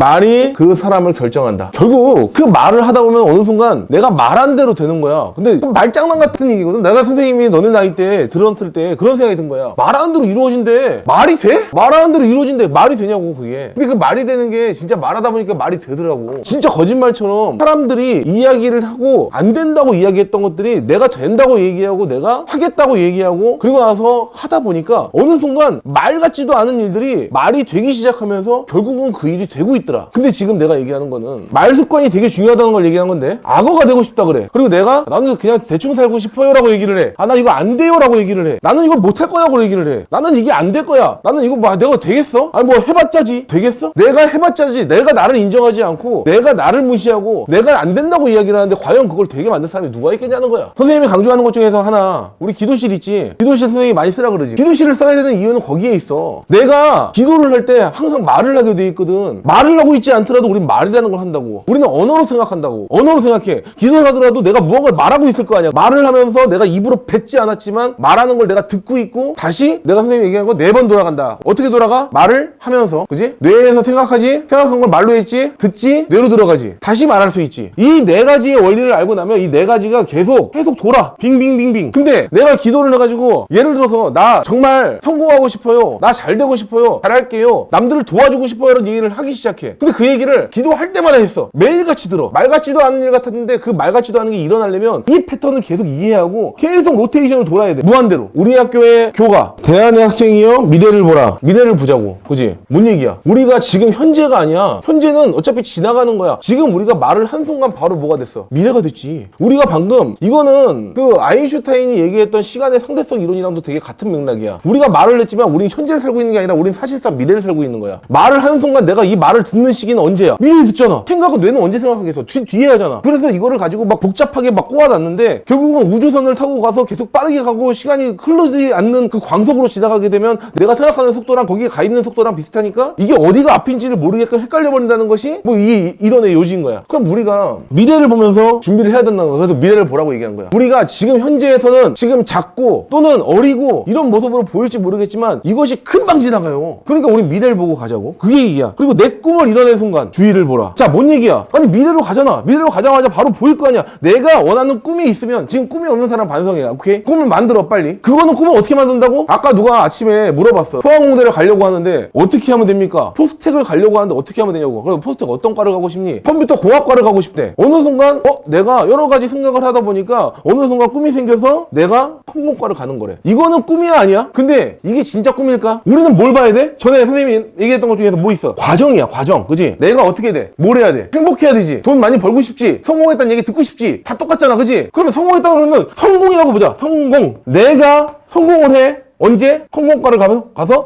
말이 그 사람을 결정한다. 결국 그 말을 하다 보면 어느 순간 내가 말한 대로 되는 거야. 근데 말장난 같은 얘기거든. 내가 선생님이 너네 나이 때 들었을 때 그런 생각이 든 거야. 말하는 대로 이루어진대. 말이 돼? 말하는 대로 이루어진대. 말이 되냐고 그게. 근데 그 말이 되는 게 진짜 말하다 보니까 말이 되더라고. 진짜 거짓말처럼 사람들이 이야기를 하고 안 된다고 이야기했던 것들이 내가 된다고 얘기하고 내가 하겠다고 얘기하고 그리고 나서 하다 보니까 어느 순간 말 같지도 않은 일들이 말이 되기 시작하면서 결국은 그 일이 되고 있더라. 근데 지금 내가 얘기하는 거는 말 습관이 되게 중요하다는 걸 얘기하는 건데 악어가 되고 싶다 그래. 그리고 내가 나는 그냥 대충 살고 싶어요 라고 얘기를 해. 나 이거 안 돼요 라고 얘기를 해. 나는 이걸 못할 거라고 얘기를 해. 나는 이게 안 될 거야. 나는 이거 내가 되겠어? 아니 뭐 해봤자지. 되겠어? 내가 해봤자지. 내가 나를 인정하지 않고 내가 나를 무시하고 내가 안 된다고 이야기를 하는데 과연 그걸 되게 만든 사람이 누가 있겠냐는 거야. 선생님이 강조하는 것 중에서 하나, 우리 기도실 있지. 기도실 선생님이 많이 쓰라 그러지. 기도실을 써야 되는 이유는 거기에 있어. 내가 기도를 할 때 항상 말을 하게 돼 있거든. 말을 하고 있지 않더라도 우린 말이라는 걸 한다고. 우리는 언어로 생각한다고. 언어로 생각해. 기도를 하더라도 내가 무언가를 말하고 있을 거 아니야. 말을 하면서 내가 입으로 뱉지 않았지만 말하는 걸 내가 듣고 있고 다시 내가 선생님이 얘기한 거 4번 돌아간다. 어떻게 돌아가? 말을 하면서. 그지? 뇌에서 생각하지? 생각한 걸 말로 했지? 듣지? 뇌로 들어가지. 다시 말할 수 있지. 이 4가지의 원리를 알고 나면 이 4가지가 계속 돌아. 빙빙빙빙. 근데 내가 기도를 해가지고 예를 들어서 나 정말 성공하고 싶어요. 나 잘 되고 싶어요. 잘할게요. 남들을 도와주고 싶어요. 이런 얘기를 하기 시작해. 근데 그 얘기를 기도할 때마다 했어. 매일같이 들어. 말 같지도 않은 일 같았는데 그 말 같지도 않은 게 일어나려면 이 패턴을 계속 이해하고 계속 로테이션을 돌아야 돼. 무한대로. 우리 학교의 교가 대안의 학생이여 미래를 보라. 미래를 보자고. 그지? 뭔 얘기야? 우리가 지금 현재가 아니야. 현재는 어차피 지나가는 거야. 지금 우리가 말을 한순간 바로 뭐가 됐어? 미래가 됐지. 우리가 방금 이거는 그 아인슈타인이 얘기했던 시간의 상대성 이론이랑도 되게 같은 맥락이야. 우리가 말을 했지만 우리는 현재를 살고 있는 게 아니라 우리는 사실상 미래를 살고 있는 거야. 말을 하는 순간 내가 이 말을 듣는 시기는 언제야? 미래에 듣잖아. 생각은 뇌는 언제 생각하겠어? 뒤에 하잖아. 그래서 이거를 가지고 막 복잡하게 막 꼬아놨는데 결국은 우주선을 타고 가서 계속 빠르게 가고 시간이 흐르지 않는 그 광속으로 지나가게 되면 내가 생각하는 속도랑 거기에 가 있는 속도랑 비슷하니까 이게 어디가 앞인지를 모르게끔 헷갈려 버린다는 것이 뭐 이 이론의 요지인 거야. 그럼 우리가 미래를 보면서 준비를 해야 된다는 거야. 그래서 미래를 보라고 얘기한 거야. 우리가 지금 현재에서는 지금 작고 또는 어리고 이런 모습으로 보일지 모르겠지만 이것이 금방 지나가요. 그러니까 우리 미래를 보고 가자고. 그게 얘기야. 그리고 내 꿈을 이뤄낸 순간 주의를 보라. 자, 뭔 얘기야? 아니 미래로 가잖아. 미래로 가자마자 바로 보일 거 아니야. 내가 원하는 꿈이 있으면 지금 꿈이 없는 사람 반성해. 오케이? 꿈을 만들어 빨리. 그거는 꿈을 어떻게 만든다고? 아까 누가 아침에 물어봤어. 포항공대를 가려고 하는데 어떻게 하면 됩니까? 포스텍을 가려고 하는데 어떻게 하면 되냐고. 그럼 포스텍 어떤 과를 가고 싶니? 컴퓨터 공학과를 가고 싶대. 어느 순간 내가 여러 가지 생각을 하다 보니까 어느 순간 꿈이 생겨서 내가 컴공과를 가는 거래. 이거는 꿈이야 아니야? 근데 이게 진짜 꿈일까? 우리는 뭘 봐야 돼? 전에 선생님이 얘기했던 것 중에서 뭐 있어? 과정이야 과정. 그지? 내가 어떻게 돼? 뭘 해야 돼? 행복해야 되지. 돈 많이 벌고 싶지. 성공했다는 얘기 듣고 싶지. 다 똑같잖아. 그지? 그러면 성공했다 그러면 성공이라고 보자. 성공. 내가 성공을 해. 언제? 컴공과를 가서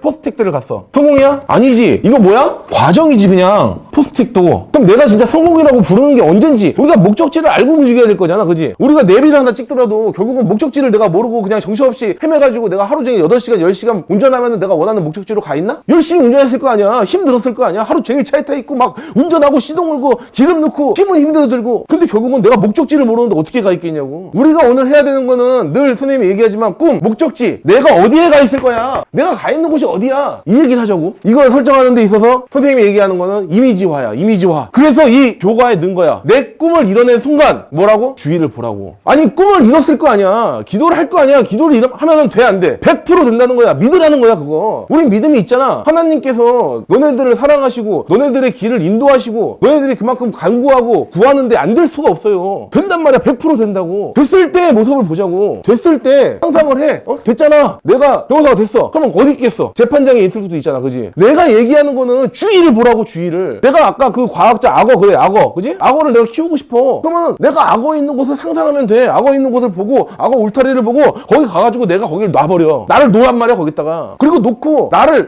포스텍들을 갔어. 성공이야? 아니지. 이거 뭐야? 과정이지 그냥. 포스텍도. 그럼 내가 진짜 성공이라고 부르는 게 언젠지 우리가 목적지를 알고 움직여야 될 거잖아. 그지? 우리가 내비를 하나 찍더라도 결국은 목적지를 내가 모르고 그냥 정신없이 헤매가지고 내가 하루 종일 8시간 10시간 운전하면 내가 원하는 목적지로 가 있나? 열심히 운전했을 거 아니야. 힘들었을 거 아니야. 하루 종일 차에 타 있고 막 운전하고 시동 걸고 기름 넣고 힘은 힘들어 들고. 근데 결국은 내가 목적지를 모르는데 어떻게 가 있겠냐고. 우리가 오늘 해야 되는 거는 늘 선생님이 얘기하지만 꿈, 목적지. 내가 어디에 가 있을 거야? 내가 가 있는 곳이 어디야? 이 얘기를 하자고. 이걸 설정하는 데 있어서 선생님이 얘기하는 거는 이미지화야. 이미지화. 그래서 이 교과에 넣은 거야. 내 꿈을 이뤄낸 순간 뭐라고? 주의를 보라고. 아니 꿈을 이뤘을 거 아니야. 기도를 할 거 아니야. 기도를 하면은 돼 안 돼? 100% 된다는 거야. 믿으라는 거야 그거. 우린 믿음이 있잖아. 하나님께서 너네들을 사랑하시고 너네들의 길을 인도하시고 너네들이 그만큼 간구하고 구하는데 안 될 수가 없어요. 된단 말이야. 100% 된다고. 됐을 때의 모습을 보자고. 됐을 때 상상을 해. 됐잖아. 내가 변호사가 됐어. 그러면 어디 있겠어? 재판장에 있을 수도 있잖아. 그지? 내가 얘기하는 거는 주의를 보라고. 주의를. 내가 아까 그 과학자 악어 그래 악어. 그지? 악어를 내가 키우고 싶어. 그러면 내가 악어 있는 곳을 상상하면 돼. 악어 있는 곳을 보고 악어 울타리를 보고 거기 가가지고 내가 거기를 놔버려. 나를 놓란 말이야 거기다가. 그리고 놓고 나를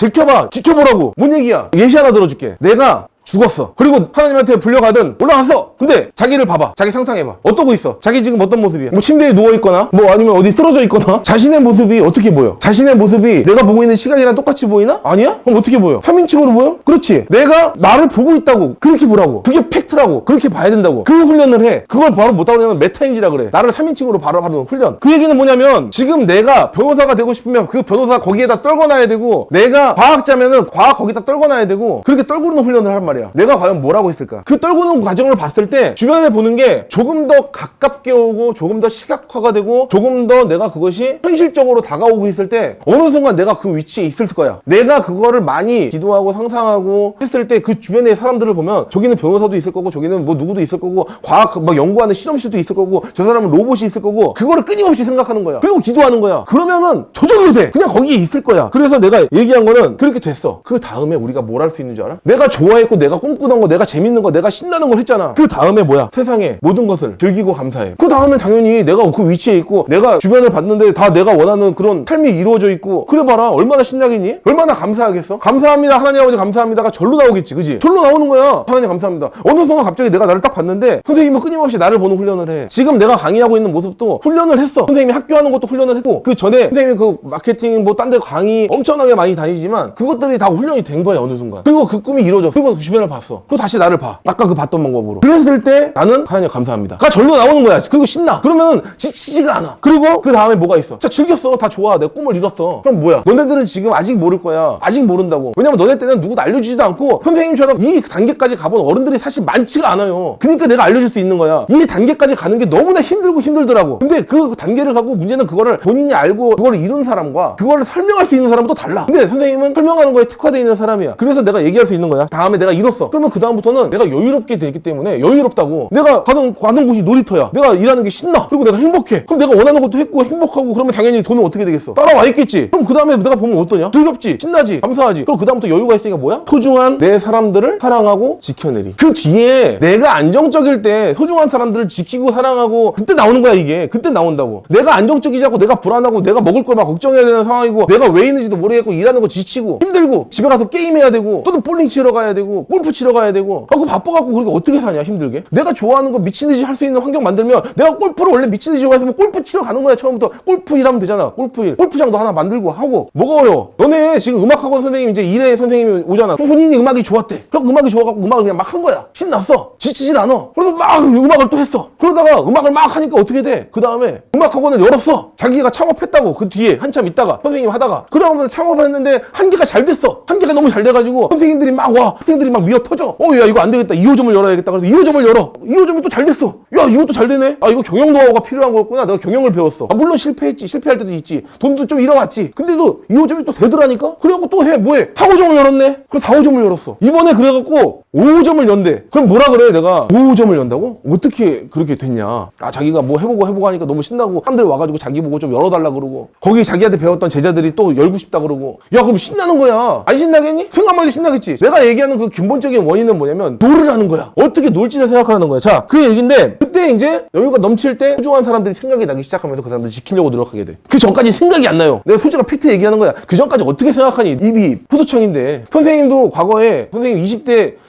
지켜보라고. 뭔 얘기야? 예시 하나 들어줄게. 내가 죽었어. 그리고 하나님한테 불려가든 올라갔어. 근데 자기를 봐봐. 자기 상상해봐. 어떠고 있어? 자기 지금 어떤 모습이야? 뭐 침대에 누워있거나 뭐 아니면 어디 쓰러져 있거나 자신의 모습이 어떻게 보여? 자신의 모습이 내가 보고 있는 시각이랑 똑같이 보이나? 아니야? 그럼 어떻게 보여? 3인칭으로 보여? 그렇지. 내가 나를 보고 있다고 그렇게 보라고. 그게 팩트라고. 그렇게 봐야 된다고. 그 훈련을 해. 그걸 바로 못하고 그러면 메타인지라 그래. 나를 3인칭으로 바로 하는 훈련. 그 얘기는 뭐냐면 지금 내가 변호사가 되고 싶으면 그 변호사 거기에다 떨궈놔야 되고 내가 과학자면은 과학 거기다 떨궈놔야 되고 그렇게 떨구는 훈련을 하란 말이야. 내가 과연 뭘 하고 있을까? 그 떨구는 과정을 봤을 때 주변에 보는 게 조금 더 가깝게 오고 조금 더 시각화가 되고 조금 더 내가 그것이 현실적으로 다가오고 있을 때 어느 순간 내가 그 위치에 있을 거야. 내가 그거를 많이 기도하고 상상하고 했을 때 그 주변의 사람들을 보면 저기는 변호사도 있을 거고 저기는 뭐 누구도 있을 거고 과학 막 연구하는 실험실도 있을 거고 저 사람은 로봇이 있을 거고 그거를 끊임없이 생각하는 거야. 그리고 기도하는 거야. 그러면은 저절로 돼. 그냥 거기에 있을 거야. 그래서 내가 얘기한 거는 그렇게 됐어. 그 다음에 우리가 뭘 할 수 있는 줄 알아? 내가 좋아했고 내가 꿈꾸던 거 내가 재밌는 거 내가 신나는 걸 했잖아. 그 다음에 뭐야? 세상에 모든 것을 즐기고 감사해. 그 다음에 당연히 내가 그 위치에 있고 내가 주변을 봤는데 다 내가 원하는 그런 삶이 이루어져 있고 그래 봐라. 얼마나 신나겠니? 얼마나 감사하겠어? 감사합니다 하나님 아버지 감사합니다가 절로 나오겠지. 그지? 절로 나오는 거야. 하나님 감사합니다. 어느 순간 갑자기 내가 나를 딱 봤는데 선생님은 끊임없이 나를 보는 훈련을 해. 지금 내가 강의하고 있는 모습도 훈련을 했어. 선생님이 학교 하는 것도 훈련을 했고 그 전에 선생님이 그 마케팅 뭐 딴 데 강의 엄청나게 많이 다니지만 그것들이 다 훈련이 된 거야 어느 순간. 그리고 그 꿈이 이루어졌어. 그리고 그 주변을 봤어. 그리고 다시 나를 봐. 아까 그 봤던 방법으로. 그랬을 때 나는 하나님 감사합니다가 절로 나오는 거야. 그리고 신나. 그러면 지치지가 않아. 그리고 그 다음에 뭐가 있어? 자 즐겼어. 다 좋아. 내 꿈을 이뤘어. 그럼 뭐야? 너네들은 지금 아직 모를 거야. 아직 모른다고. 왜냐면 너네 때는 누구도 알려주지도 않고 선생님처럼 이 단계까지 가본 어른들이 사실 많지가 않아요. 그러니까 내가 알려줄 수 있는 거야. 이 단계까지 가는 게 너무나 힘들더라고. 근데 그 단계를 가고 문제는 그거를 본인이 알고 그거를 이룬 사람과 그거를 설명할 수 있는 사람은 또 달라. 근데 선생님은 설명하는 거에 특화되어 있는 사람이야. 그래서 내가 얘기할 수 있는 거야. 다음에 내가 이뤘어. 그러면 그 다음부터는 내가 여유롭게 되기 때문에 여유롭다고. 내가 가는 곳이 놀이터야. 내가 일하는 게 신나. 그리고 내가 행복해. 그럼 내가 원하는 것도 했고 행복하고 그러면 당연히 돈은 어떻게 되겠어? 따라와 있겠지. 그럼 그 다음에 내가 보면 어떠냐? 즐겁지, 신나지, 감사하지. 그럼 그 다음부터 여유가 있으니까 뭐야? 소중한 내 사람들을 사랑하고 지켜내리. 그 뒤에 내가 안정적일 때 소중한 사람들을 지키고 사랑하고 그때 나오는 거야 이게. 그때 나온다고. 내가 안정적이지 않고 내가 불안하고 내가 먹을 걸 막 걱정해야 되는 상황이고 내가 왜 있는지도 모르겠고 일하는 거 지치고 힘들고 집에 가서 게임해야 되고 또는 볼링 치러 가야 되고 골프 치러 가야 되고 그거 바빠갖고 그렇게 어떻게 사냐 힘들게. 내가 좋아하는 거 미친듯이 할 수 있는 환경 만들면 내가 골프를 원래 미친듯이 좋아했으면 골프 치러 가는 거야. 처음부터 골프 일하면 되잖아. 골프장도 하나 만들고 하고. 뭐가 어려워? 너네 지금 음악학원 선생님 이제 1회 선생님이 오잖아. 본인이 음악이 좋았대. 그럼 음악이 좋아갖고 음악을 그냥 막 한 거야. 신났어. 지치질 않아. 그래서 막 음악을 또 했어. 그러다가 음악을 막 하니까 어떻게 돼? 그 다음에 음악학원을 열었어. 자기가 창업했다고. 그 뒤에 한참 있다가 선생님 하다가 그러면 창업을 했는데 한 개가 잘 됐어. 한 개가 너무 잘 돼가지고 선생님들이 막 와. 학생들이 막 미어 터져. 야 이거 안 되겠다. 2호점을 열어야겠다. 그래서 2호점을 열어. 2호점이 또 잘 됐어. 야 이것도 잘 되네. 아 이거 경영 노하우가 필요한 거였구나. 내가 경영을 배웠어. 물론 실패했지. 실패할 때도 있지. 돈도 좀 잃어갔지. 근데도 2호점이 또 되더라니까. 그래갖고 또 해. 뭐해? 4호점을 열었네. 그럼 4호점을 열었어. 이번에 그래갖고 5호점을 연대. 그럼 뭐라 그래 내가 5호점을 연다고? 어떻게 그렇게 됐냐. 자기가 뭐 해보고 하니까 너무 신나고 사람들 와가지고 자기 보고 좀 열어달라 그러고 거기 자기한테 배웠던 제자들이 또 열고 싶다 그러고. 야 그럼 신나는 거야. 안 신나겠니? 생각만 해도 신나겠지. 내가 얘기하는 그 근본적인 원인은 뭐냐면 놀으라는 거야. 어떻게 놀지를 생각하는 거야. 자 그 얘기인데 그때 이제 여유가 넘칠 때 소중한 사람들이 생각이 나기 시작하면서 그 사람들 지키려고 노력하게 돼. 그 전까지 생각이 안 나요. 내가 솔직한 팩트 얘기하는 거야. 그 전까지 어떻게 생각하니? 입이 포도청인데. 선생님도 과거에 선생님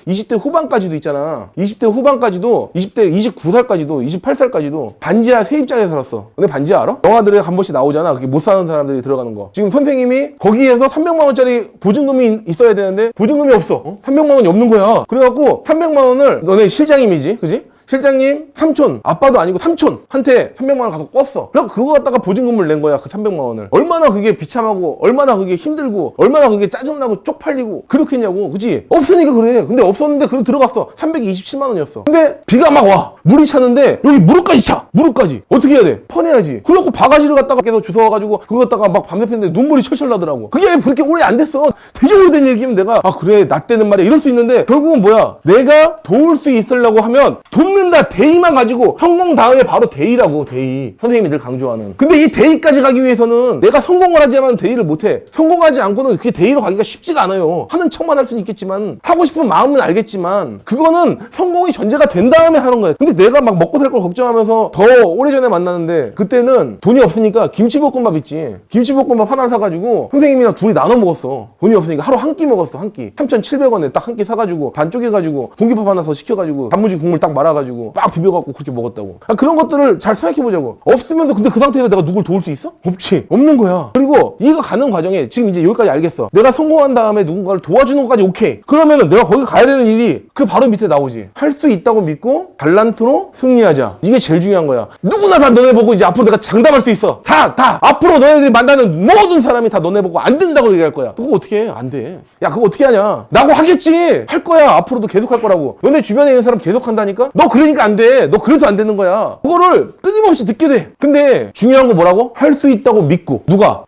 20대 후반까지도 있잖아. 20대 후반까지도 29살까지도 28살까지도 반지하 세입자에 살았어. 근데 반지하 알아? 영화들에 한 번씩 나오잖아. 그게 못 사는 사람들이 들어가는 거. 지금 선생님이 거기에서 300만 원짜리 보증금이 있어야 되는데 보증금이 없어. 300만 원이 없는 거야. 그래갖고 300만 원을 너네 실장님이지, 그지? 실장님 삼촌, 아빠도 아니고 삼촌한테 300만 원 가서 껐어. 그래서 그거 갖다가 보증금을 낸 거야. 그 300만 원을. 얼마나 그게 비참하고 얼마나 그게 힘들고 얼마나 그게 짜증나고 쪽팔리고 그렇겠냐고. 그치? 없으니까 그래. 근데 없었는데 그거 들어갔어. 327만 원이었어. 근데 비가 막 와. 물이 차는데 여기 무릎까지 차. 무릎까지. 어떻게 해야 돼? 퍼내야지. 그래갖고 바가지를 갖다가 계속 주워와가지고 그거 갖다가 막 밤새 폈는데 눈물이 철철 나더라고. 그게 그렇게 오래 안 됐어. 되게 오래된 얘기면 내가 그래 나 때는 말이야 이럴 수 있는데 결국은 뭐야? 내가 도울 수 있으려고 하면 돈 먹는다 대의만 가지고 성공 다음에 바로 대의라고. 대의. 선생님이 늘 강조하는. 근데 이 대의까지 가기 위해서는 내가 성공을 하지만 대의를 못해. 성공하지 않고는 그게 대의로 가기가 쉽지가 않아요. 하는 척만 할 수는 있겠지만, 하고 싶은 마음은 알겠지만, 그거는 성공이 전제가 된 다음에 하는 거야. 근데 내가 막 먹고 살 걸 걱정하면서 더 오래전에 만났는데, 그때는 돈이 없으니까 김치볶음밥 있지. 김치볶음밥 하나를 사가지고 선생님이랑 둘이 나눠 먹었어. 돈이 없으니까 하루 한 끼 먹었어. 한 끼 3,700원에 딱 한 끼 사가지고 반 쪼개가지고 공깃밥 하나 더 시켜가지고 단무지 국물 딱 말아가지고 빡 비벼갖고 그렇게 먹었다고. 그런 것들을 잘 생각해보자고. 없으면서 근데 그 상태에서 내가 누굴 도울 수 있어? 없지. 없는 거야. 그리고 이거 가는 과정에 지금 이제 여기까지 알겠어. 내가 성공한 다음에 누군가를 도와주는 것까지 오케이. 그러면은 내가 거기 가야 되는 일이 그 바로 밑에 나오지. 할 수 있다고 믿고 달란트로 승리하자. 이게 제일 중요한 거야. 누구나 다 너네 보고 이제 앞으로 내가 장담할 수 있어. 자, 다 앞으로 너네들이 만나는 모든 사람이 다 너네 보고 안 된다고 얘기할 거야. 그거 어떻게 해? 안 돼. 야, 그거 어떻게 하냐? 나고 하겠지. 할 거야. 앞으로도 계속 할 거라고. 너네 주변에 있는 사람 계속 한다니까? 너 그러니까 안 돼. 너 그래서 안 되는 거야. 그거를 끊임없이 듣게 돼. 근데 중요한 거 뭐라고? 할 수 있다고 믿고. 누가?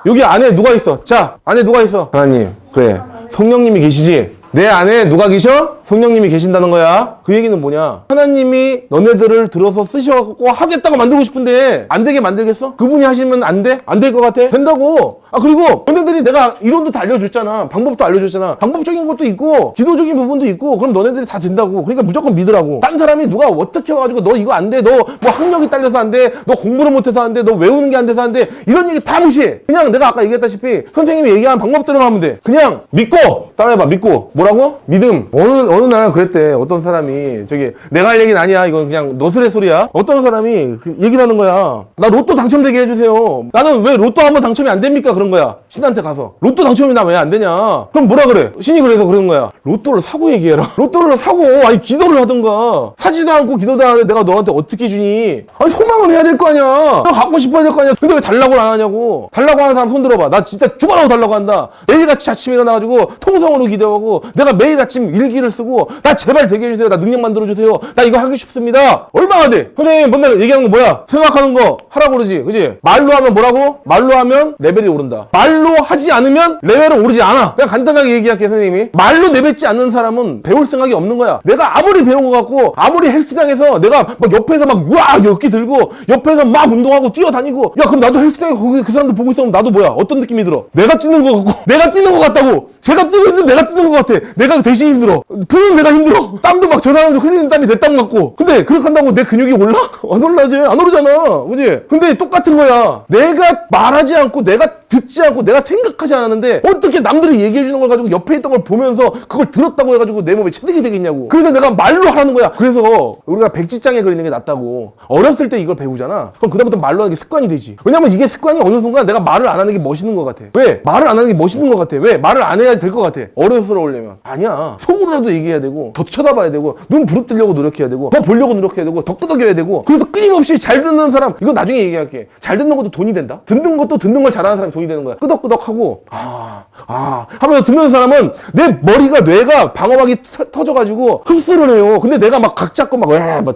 여기 안에 누가 있어? 자, 안에 누가 있어? 하나님. 그래. 성령님이 계시지? 내 안에 누가 계셔? 성령님이 계신다는 거야. 그 얘기는 뭐냐? 하나님이 너네들을 들어서 쓰셔갖고 하겠다고 만들고 싶은데 안 되게 만들겠어? 그분이 하시면 안 돼? 안 될 것 같아? 된다고. 그리고 너네들이 내가 이론도 다 알려줬잖아. 방법도 알려줬잖아. 방법적인 것도 있고 기도적인 부분도 있고. 그럼 너네들이 다 된다고. 그러니까 무조건 믿으라고. 딴 사람이 누가 어떻게 와가지고 너 이거 안 돼. 너 뭐 학력이 딸려서 안 돼. 너 공부를 못해서 안 돼. 너 외우는 게 안 돼서 안 돼. 이런 얘기 다 무시해. 그냥 내가 아까 얘기했다시피 선생님이 얘기한 방법대로 하면 돼. 그냥 믿고. 따라해봐. 믿고. 뭐라고? 믿음. 어느 날 그랬대. 어떤 사람이 저기 내가 할 얘기는 아니야. 이건 그냥 너스레 소리야. 어떤 사람이 얘기를 하는 거야. 나 로또 당첨되게 해주세요. 나는 왜 로또 한번 당첨이 안 됩니까? 그런 거야. 신한테 가서 로또 당첨이 나 왜 안 되냐? 그럼 뭐라 그래? 신이 그래서 그러는 거야. 로또를 사고 얘기해라. 로또를 사고 아니 기도를 하든가. 사지도 않고 기도도 안 하는데 내가 너한테 어떻게 주니? 아니 소망은 해야 될 거 아니야. 너 갖고 싶어야 될 거 아니야. 근데 왜 달라고 안 하냐고. 달라고 하는 사람 손 들어봐. 나 진짜 죽어라고 달라고 한다. 매일같이 아침에 일어나가지고 통성으로 기도하고 내가 매일 아침 일기를 쓰고 나 제발 되게 해주세요. 나 능력 만들어주세요. 나 이거 하기 싶습니다. 얼마나 돼? 선생님 맨날 얘기하는 거 뭐야? 생각하는 거 하라고 그러지. 그지? 말로 하면 뭐라고? 말로 하면 레벨이 오른다. 말로 하지 않으면 레벨은 오르지 않아. 그냥 간단하게 얘기할게 선생님이. 말로 내뱉지 않는 사람은 배울 생각이 없는 거야. 내가 아무리 배운 것 같고 아무리 헬스장에서 내가 막 옆에서 막 우와 역기 들고 옆에서 막 운동하고 뛰어다니고 야 그럼 나도 헬스장에 거기 그 사람들 보고 있으면 나도 뭐야? 어떤 느낌이 들어? 내가 뛰는 거 같고 내가 뛰는 거 같다고. 제가 뛰고 있는데 내가 뛰는 거 같아. 내가 대신 힘들어. 보는 내가 힘들어. 땀도 막 저 사람도 흘리는 땀이 내 땀 같고. 근데 그렇게 한다고 내 근육이 올라? 안 올라지. 안 오르잖아. 그지? 근데 똑같은 거야. 내가 말하지 않고 내가 듣지 않고 내가 생각하지 않았는데 어떻게 남들이 얘기해 주는 걸 가지고 옆에 있던 걸 보면서 그걸 들었다고 해가지고 내 몸에 체득이 되겠냐고. 그래서 내가 말로 하라는 거야. 그래서 우리가 백지장에 그리는 게 낫다고. 어렸을 때 이걸 배우잖아. 그럼 그다음부터 말로 하는 게 습관이 되지. 왜냐면 이게 습관이 어느 순간 내가 말을 안 하는 게 멋있는 것 같아. 왜? 말을 안 하는 게 멋있는 것 같아. 왜? 말을 안 해야 될 것 같아. 어른스러우려면. 아니야. 속으로라도 얘기해야 되고 더 쳐다봐야 되고 눈 부릅뜨려고 노력해야 되고 더 보려고 노력해야 되고 더 끄덕여야 되고. 그래서 끊임없이 잘 듣는 사람, 이거 나중에 얘기할게. 잘 듣는 것도 돈이 된다. 듣는 것도 듣는 걸 잘하는 사람이 돈이 되는 거야. 끄덕끄덕하고 하면서 듣는 사람은 내 머리가 뇌가 방어막이 터져가지고 흡수를 해요. 근데 내가 막 각 잡고 막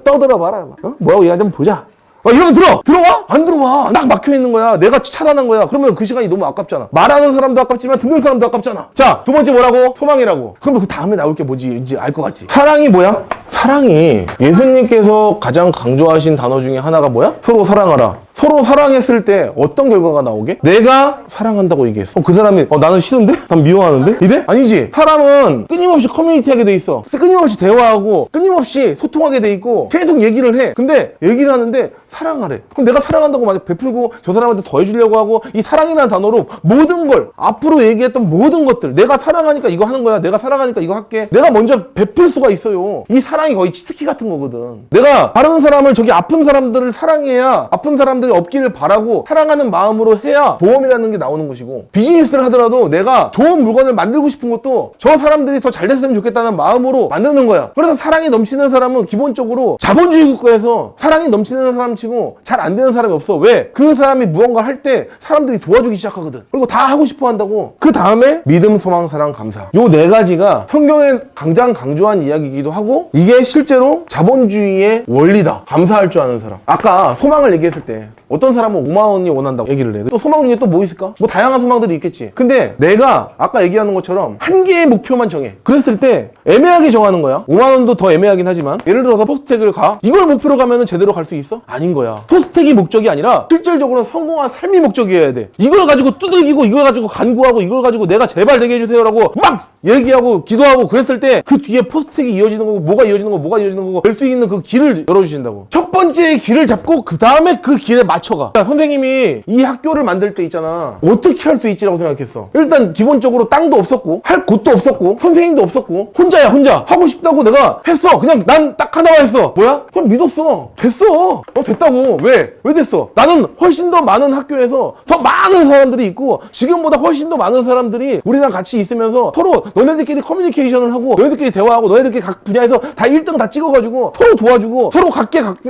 떠들어봐라. 뭐라고 얘기하지 한번 보자. 이러면 들어와? 안 들어와. 딱 막혀있는 거야. 내가 차단한 거야. 그러면 그 시간이 너무 아깝잖아. 말하는 사람도 아깝지만 듣는 사람도 아깝잖아. 자, 두 번째 뭐라고? 소망이라고. 그러면 그 다음에 나올 게 뭔지 알 것 같지? 사랑이 뭐야? 사랑이 예수님께서 가장 강조하신 단어 중에 하나가 뭐야? 서로 사랑하라. 서로 사랑했을 때 어떤 결과가 나오게? 내가 사랑한다고 얘기했어. 그 사람이 나는 싫은데? 난 미워하는데? 이래? 아니지. 사람은 끊임없이 커뮤니티하게 돼 있어. 끊임없이 대화하고 끊임없이 소통하게 돼 있고 계속 얘기를 해. 근데 얘기를 하는데 사랑하래. 그럼 내가 사랑한다고 막 베풀고 저 사람한테 더 해주려고 하고 이 사랑이라는 단어로 모든 걸 앞으로 얘기했던 모든 것들 내가 사랑하니까 이거 하는 거야. 내가 사랑하니까 이거 할게. 내가 먼저 베풀 수가 있어요. 이 사랑이 거의 치트키 같은 거거든. 내가 다른 사람을 저기 아픈 사람들을 사랑해야 아픈 사람들이 없기를 바라고 사랑하는 마음으로 해야 보험이라는 게 나오는 것이고 비즈니스를 하더라도 내가 좋은 물건을 만들고 싶은 것도 저 사람들이 더 잘 됐으면 좋겠다는 마음으로 만드는 거야. 그래서 사랑이 넘치는 사람은 기본적으로 자본주의 국가에서 사랑이 넘치는 사람 치고 잘 안 되는 사람이 없어. 왜? 그 사람이 무언가 할 때 사람들이 도와주기 시작하거든. 그리고 다 하고 싶어 한다고. 그 다음에 믿음, 소망, 사랑, 감사. 요 네 가지가 성경에 강조한 이야기이기도 하고 이게 실제로 자본주의의 원리다. 감사할 줄 아는 사람. 아까 소망을 얘기했을 때 어떤 사람은 5만 원이 원한다고 얘기를 해. 또 소망 중에 또 뭐 있을까? 뭐 다양한 소망들이 있겠지. 근데 내가 아까 얘기하는 것처럼 한 개의 목표만 정해. 그랬을 때 애매하게 정하는 거야. 5만 원도 더 애매하긴 하지만 예를 들어서 포스텍을 가. 이걸 목표로 가면 제대로 갈 수 있어? 아닌 거야. 포스텍이 목적이 아니라 실질적으로 성공한 삶이 목적이어야 돼. 이걸 가지고 두들기고 이걸 가지고 간구하고 이걸 가지고 내가 제발 되게 해주세요라고 막 얘기하고 기도하고 그랬을 때 그 뒤에 포스텍이 이어지는 거고 뭐가 이어지는 거고 뭐가 이어지는 거고 될 수 있는 그 길을 열어주신다고. 첫 번째 길을 잡고 그 다음에 그 길에 맞춰가. 선생님이 이 학교를 만들 때 있잖아. 어떻게 할 수 있지라고 생각했어. 일단 기본적으로 땅도 없었고 할 곳도 없었고 선생님도 없었고 혼자야 혼자. 하고 싶다고 내가 했어. 그냥 난 딱 하나만 했어. 뭐야? 그냥 믿었어. 됐어. 됐다고. 왜? 왜 됐어? 나는 훨씬 더 많은 학교에서 더 많은 사람들이 있고 지금보다 훨씬 더 많은 사람들이 우리랑 같이 있으면서 서로 너네들끼리 커뮤니케이션을 하고 너네들끼리 대화하고 너네들끼리 각 분야에서 다 1등 다 찍어가지고 서로 도와주고 서로